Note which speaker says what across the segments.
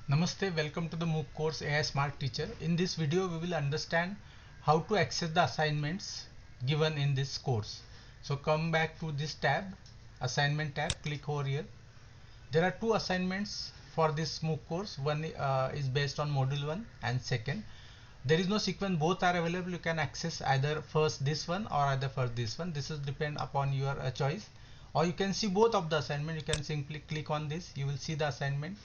Speaker 1: Namaste, welcome to the MOOC course AI Smart Teacher. In this video, we will understand how to access the assignments given in this course. So come back to this tab, assignment tab, click over here. There are two assignments for this MOOC course. One is based on module 1 and second. There is no sequence, both are available. You can access either first this one or either first this one. This is depend upon your choice. Or you can see both of the assignment. You can simply click on this. You will see the assignment.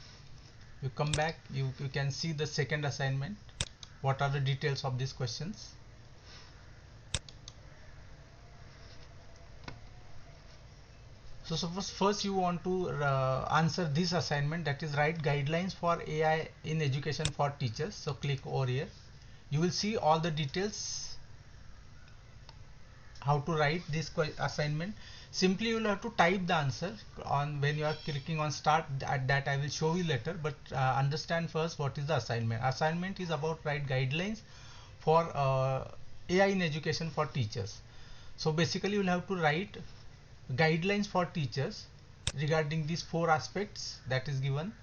Speaker 1: You come back, you can see the second assignment, what are the details of these questions. So suppose first you want to answer this assignment, that is write guidelines for AI in education for teachers. So click over here, you will see all the details how to write this assignment. Simply you will have to type the answer on when you are clicking on start. That I will show you later, but understand first what is the assignment. Assignment is about write guidelines for AI in education for teachers. So basically you will have to write guidelines for teachers regarding these four aspects that is given.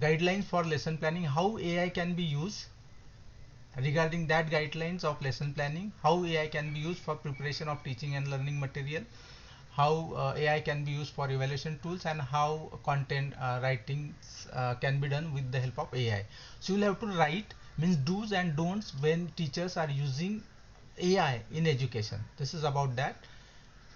Speaker 1: Guidelines for lesson planning, how AI can be used. Regarding that, guidelines of lesson planning, how AI can be used for preparation of teaching and learning material, how AI can be used for evaluation tools, and how content writing can be done with the help of AI. So you will have to write means do's and don'ts when teachers are using AI in education. This is about that.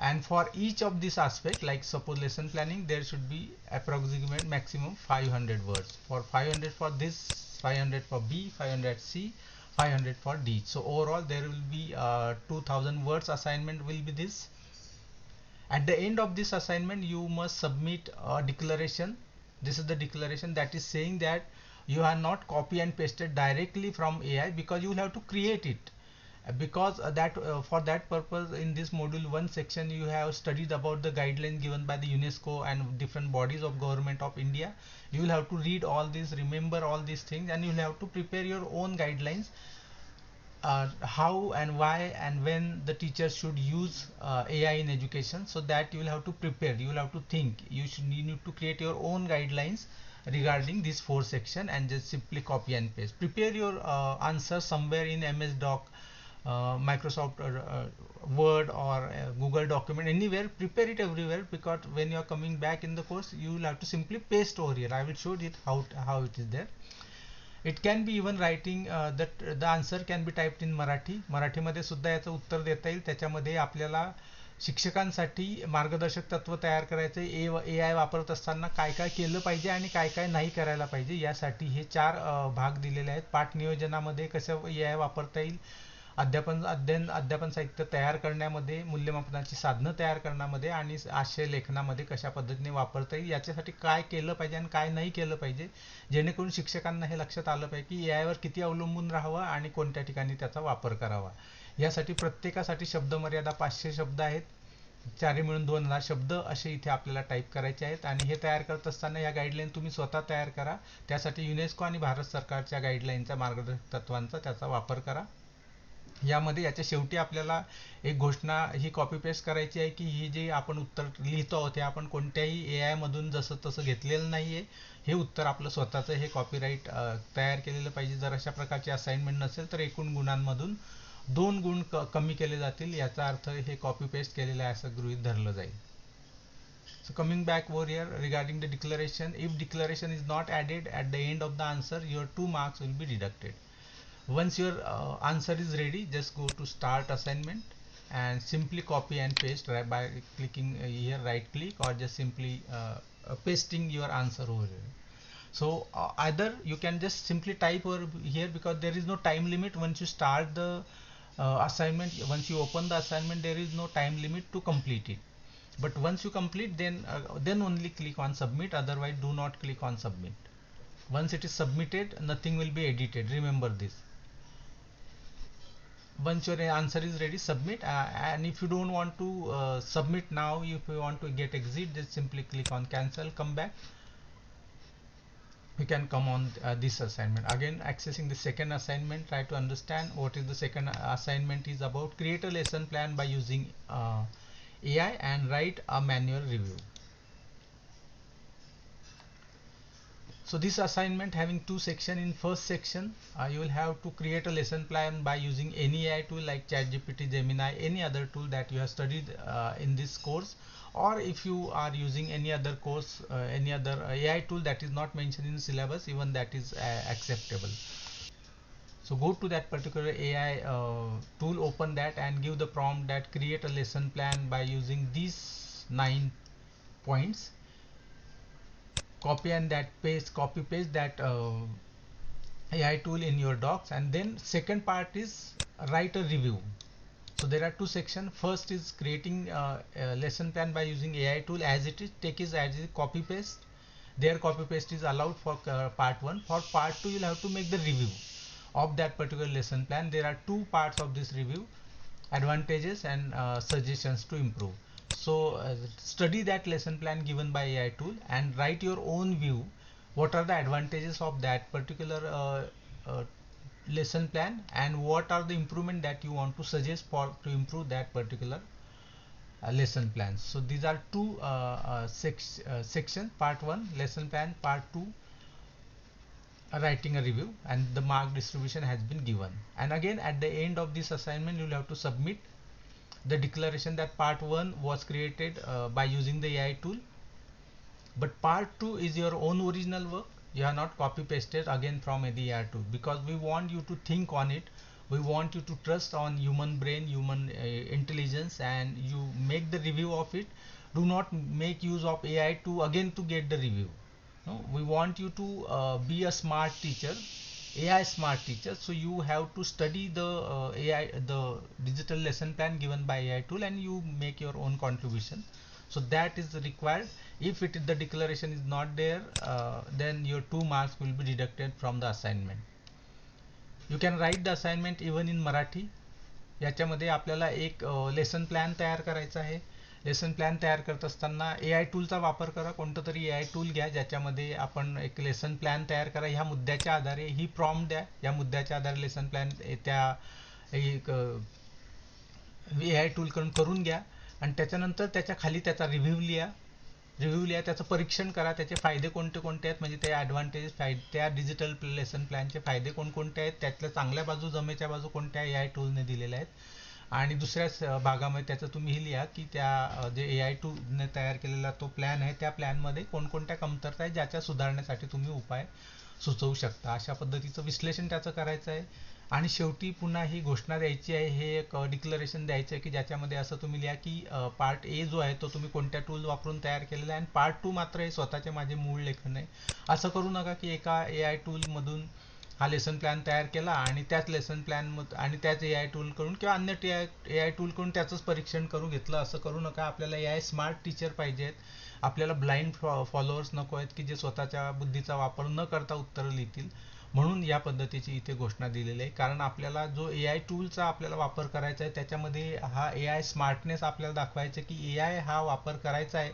Speaker 1: And for each of these aspects, like suppose lesson planning, there should be approximate maximum 500 words. For 500 for this, 500 for B, 500 C, 500 for D. So overall there will be 2000 words assignment will be this. At the end of this assignment, you must submit a declaration. This is the declaration that is saying that you are not copy and pasted directly from AI, because you will have to create it. Because for that purpose, in this module 1 section you have studied about the guidelines given by the UNESCO and different bodies of government of India. You will have to read all this, remember all these things, and you will have to prepare your own guidelines, how and why and when the teacher should use AI in education. So that you will have to prepare, you will have to think, you need to create your own guidelines regarding this 4 section, and just simply copy and paste. Prepare your answer somewhere in MS Doc, Microsoft Word, or Google document, anywhere. Prepare it everywhere, because when you are coming back in the course, you will have to simply paste over here. I will show it how it is there. It can be even writing that the answer can be typed in Marathi. मराठीमध्ये सुद्धा याचं उत्तर देता येईल. त्याच्यामध्ये आपल्याला शिक्षकांसाठी मार्गदर्शक तत्व तयार करायचे, AI वापरत असताना काय काय केलं पाहिजे आणि काय काय नाही करायला पाहिजे, यासाठी हे 4 भाग दिलेले आहेत. पाठ नियोजनामध्ये कसं AI वापरता येईल, अध्यापन साहित्य तयार करण्यामध्ये, मूल्यमापनाची साधनं तयार करण्यामध्ये, आणि आशय लेखनामध्ये कशा पद्धतीने वापरता येईल, याच्यासाठी काय केलं पाहिजे आणि काय नाही केलं पाहिजे, जेणेकरून शिक्षकांना हे लक्षात आलं पाहिजे की AI वर किती अवलंबून राहावं आणि कोणत्या ठिकाणी त्याचा वापर करावा. यासाठी प्रत्येकासाठी शब्दमर्यादा 500 शब्द आहेत. 4 मिळून 2000 शब्द असे इथे आपल्याला टाईप करायचे आहेत. आणि हे तयार करत असताना या गाईडलाईन तुम्ही स्वतः तयार करा. त्यासाठी युनेस्को आणि भारत सरकारच्या गाईडलाईनचा, मार्गदर्शक तत्वांचा त्याचा वापर करा. यामध्ये याच्या शेवटी आपल्याला एक घोषणा ही कॉपी पेस्ट करायची आहे की ही जे आपण उत्तर लिहितो आहोत हे आपण कोणत्याही AI मधून जसं तसं घेतलेलं नाहीये. हे उत्तर आपलं स्वतःचं हे कॉपीराईट तयार केलेलं पाहिजे. जर अशा प्रकारची असाइनमेंट नसेल तर एकूण गुणांमधून 2 गुण कमी केले जातील. याचा अर्थ हे कॉपी पेस्ट केलेलं आहे असं गृहीत धरलं जाईल. So coming back over here regarding the declaration, if declaration is not added at the end of the answer, your 2 marks will be deducted. Once your answer is ready, just go to start assignment and simply copy and paste by clicking here, right click, or just simply pasting your answer over here. So either you can just simply type over here, because there is no time limit. Once you start the assignment, once you open the assignment, there is no time limit to complete it. But once you complete, then only click on submit. Otherwise do not click on submit. Once it is submitted, nothing will be edited, remember this. Once your answer is ready, submit. And if you don't want to submit now, if you want to get exit, just simply click on cancel, come back. You can come on this assignment again. Accessing the second assignment, try to understand what is the second assignment is about. Create a lesson plan by using AI and write a manual review. So this assignment having two sections. In first section, you will have to create a lesson plan by using any AI tool like ChatGPT, Gemini, any other tool that you have studied in this course, or if you are using any other course, any other AI tool that is not mentioned in the syllabus, even that is acceptable. So go to that particular AI tool, open that and give the prompt that create a lesson plan by using these 9 points. Copy and that paste, copy paste that AI tool in your docs, and then second part is write a review. So there are two sections. First is creating a lesson plan by using AI tool as it is. Take it as it, copy paste. There copy paste is allowed for part 1. For part 2 you'll have to make the review of that particular lesson plan. There are two parts of this review: advantages and suggestions to improve. So study that lesson plan given by AI tool and write your own view. What are the advantages of that particular lesson plan, and what are the improvement that you want to suggest for to improve that particular lesson plans. So these are two sections: part 1 lesson plan, part 2 writing a review, and the mark distribution has been given. And again at the end of this assignment you will have to submit the declaration that part 1 was created by using the AI tool, but part 2 is your own original work. You have not copy pasted again from any AI tool, because we want you to think on it. We want you to trust on human brain, human intelligence, and you make the review of it. Do not make use of AI to again to get the review. No, we want you to be a smart teacher, AI smart teacher. So you have to study the the digital lesson plan given by AI tool, and you make your own contribution. So that is required. If the declaration is not there, then your 2 marks will be deducted from the assignment. You can write the assignment even in Marathi. याच्यामध्ये आपल्याला एक lesson plan तयार करायचा आहे. Lesson plan तयार करत असताना AI टूलचा वापर करा. कोणतं तरी AI टूल घ्या ज्याच्यामध्ये आपण एक लेसन प्लॅन तयार करा. ह्या मुद्द्याच्या आधारे ही प्रॉम्प्ट द्या. या मुद्द्याच्या आधारे लेसन प्लॅन त्या एक AI टूल करून घ्या, आणि त्याच्यानंतर त्याच्या खाली त्याचा रिव्ह्यू लिहा, त्याचं परीक्षण करा. त्याचे फायदे कोणते कोणते आहेत, म्हणजे ते ॲडव्हान्टेज त्या डिजिटल लेसन प्लॅनचे फायदे कोणकोणते आहेत, त्यातल्या चांगल्या बाजू जमेच्या बाजू कोणत्या AI टूलने दिलेल्या आहेत. आणि दुसऱ्या भागामध्ये त्याचं तुम्ही हे लिहा की त्या जे AI टूलने तयार केलेला तो प्लॅन आहे, त्या प्लॅनमध्ये कोणकोणत्या कमतरता आहेत ज्याच्या सुधारण्यासाठी तुम्ही उपाय सुचवू शकता. अशा पद्धतीचं विश्लेषण त्याचं करायचं आहे. आणि शेवटी पुन्हा ही घोषणा द्यायची आहे, हे एक डिक्लरेशन द्यायचं आहे की ज्याच्यामध्ये असं तुम्ही लिहा की पार्ट ए जो आहे तो तुम्ही कोणत्या टूल वापरून तयार केलेला आहे, आणि पार्ट 2 मात्र हे स्वतःचे माझे मूळ लेखन आहे. असं करू नका की एका AI टूलमधून हा लेसन प्लॅन तयार केला आणि त्याच लेसन प्लॅन आणि त्याच AI टूल कडून किंवा अन्य AI टूल कडून त्याचंच परीक्षण करून घेतलं. असं करू नका. आपल्याला AI स्मार्ट टीचर पाहिजेत. आपल्याला ब्लाइंड फॉलोअर्स नको आहेत की जे स्वतःच्या बुद्धीचा वापर न करता उत्तरं लिहितील. म्हणून या पद्धतीची इथे घोषणा दिलेली आहे. कारण आपल्याला जो AI टूलचा आपल्याला वापर करायचा आहे त्याच्यामध्ये हा AI स्मार्टनेस आपल्याला दाखवायचा आहे की AI हा वापर करायचा आहे,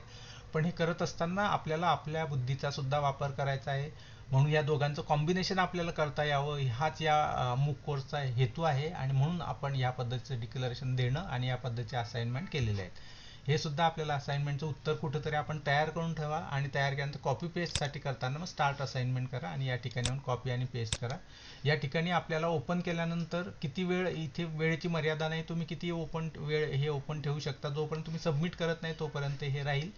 Speaker 1: पण हे करत असताना आपल्याला आपल्या बुद्धीचा सुद्धा वापर करायचा आहे. म्हणून या दोघांचं कॉम्बिनेशन आपल्याला करता यावं, हाच या मूक कोर्सचा हेतू आहे. आणि म्हणून आपण या पद्धतीचं डिक्लेरेशन देणं आणि या पद्धतीचे असाइनमेंट केलेले आहेत. हे सुद्धा आपल्याला असाइनमेंटचं उत्तर कुठेतरी आपण तयार करून ठेवा, आणि तयार केल्यानंतर कॉपी पेस्टसाठी करताना मग स्टार्ट असाइनमेंट करा आणि या ठिकाणी येऊन कॉपी आणि पेस्ट करा. या ठिकाणी आपल्याला ओपन केल्यानंतर किती वेळ, इथे वेळेची मर्यादा नाही, तुम्ही किती वेळ हे ओपन ठेवू शकता. जोपर्यंत तुम्ही सबमिट करत नाही तोपर्यंत हे राहील.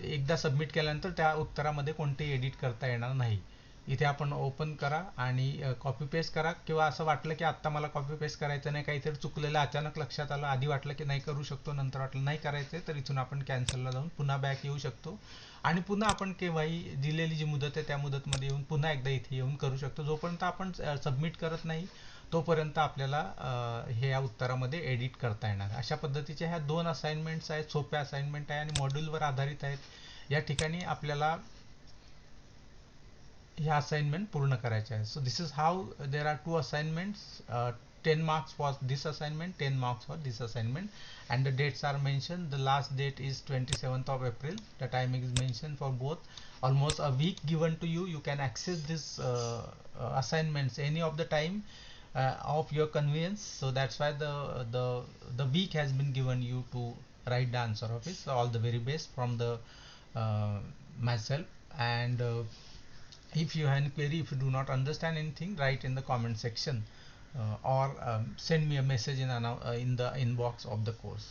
Speaker 1: एकदा सबमिट केल्यानंतर त्या उत्तरामध्ये कोणतेही एडिट करता येणार नाही. इथे आपण ओपन करा आणि कॉपी पेस्ट करा, किंवा असं वाटलं की आत्ता मला कॉपी पेस्ट करायचं नाही, काहीतरी चुकलेलं अचानक लक्षात आलं, आधी वाटलं की नाही करू शकतो, नंतर वाटलं नाही करायचं, तर इथून आपण कॅन्सलला जाऊन पुन्हा बॅक येऊ शकतो. आणि पुन्हा आपण केव्हाही दिलेली जी मुदत आहे त्या मुदतमध्ये येऊन पुन्हा एकदा इथे येऊन करू शकतो. जोपर्यंत आपण सबमिट करत नाही तोपर्यंत आपल्याला हे या उत्तरामध्ये एडिट करता येणार. अशा पद्धतीच्या ह्या 2 असाइनमेंट्स आहेत. सोप्या असाइनमेंट आहे आणि मॉड्यूलवर आधारित आहेत. या ठिकाणी आपल्याला ह्या असाइनमेंट पूर्ण करायच्या आहेत. So this is how there are 2 assignments. 10 marks for this assignment, 10 marks for this assignment, and the dates are mentioned. The last date is 27th of April. The timing is mentioned for both. Almost a week given to you. You can access this assignments any of the time of your convenience. So that's why the week has been given you to write the answer of it. So all the very best from the myself. And If you have any query, if you do not understand anything, write in the comment section, or send me a message in the inbox of the course.